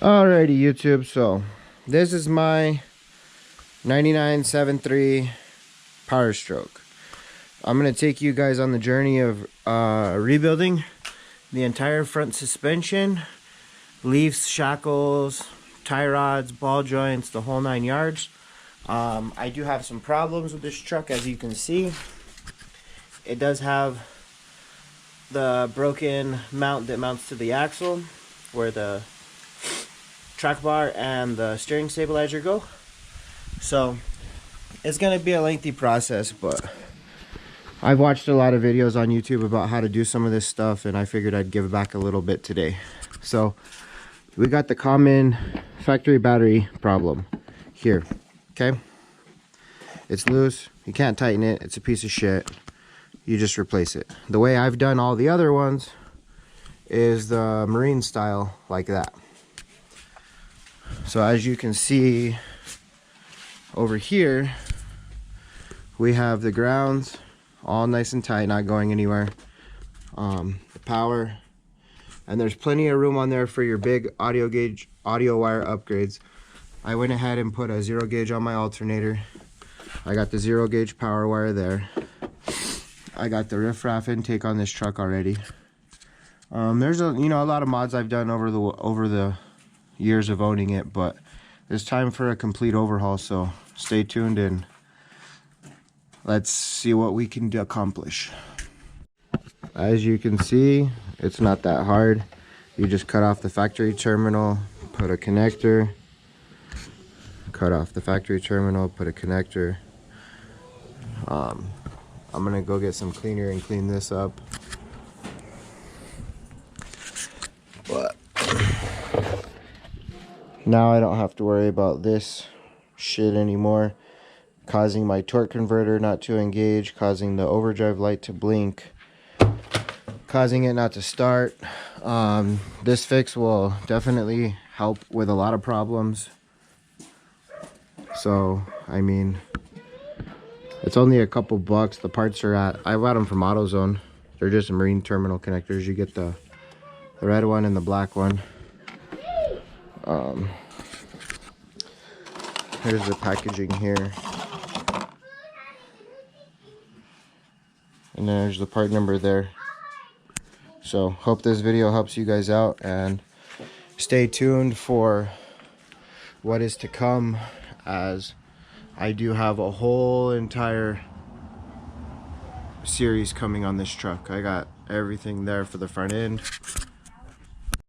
Alrighty, YouTube. So this is my 9973 Power Stroke. I'm gonna take you guys on the journey of rebuilding the entire front suspension, leaves, shackles, tie rods, ball joints, the whole 9 yards. I do have some problems with this truck, as you can see. It does have the broken mount that mounts to the axle, where the track bar and the steering stabilizer go. So it's gonna be a lengthy process, but I've watched a lot of videos on YouTube about how to do some of this stuff, and I figured I'd give back a little bit today. So we got the common factory battery problem here. Okay, it's loose, you can't tighten it, it's a piece of shit. You just replace it. The way I've done all the other ones is the marine style, like that. So as you can see over here, we have the grounds all nice and tight, not going anywhere. The power, and there's plenty of room on there for your big audio wire upgrades. I went ahead and put a 0 gauge on my alternator. I got the 0 gauge power wire there. I got the riffraff intake on this truck already. There's a lot of mods I've done over the years of owning it, but it's time for a complete overhaul, so stay tuned and let's see what we can accomplish. As you can see, it's not that hard. You just cut off the factory terminal, put a connector, cut off the factory terminal, put a connector. I'm gonna go get some cleaner and clean this up. But now I don't have to worry about this shit anymore, causing my torque converter not to engage, causing the overdrive light to blink, causing it not to start. This fix will definitely help with a lot of problems. So, I mean, it's only a couple bucks. The parts are I got them from AutoZone. They're just marine terminal connectors. You get the red one and the black one. Here's the packaging here. And there's the part number there. So hope this video helps you guys out, and stay tuned for what is to come, as I do have a whole entire series coming on this truck. I got everything there for the front end.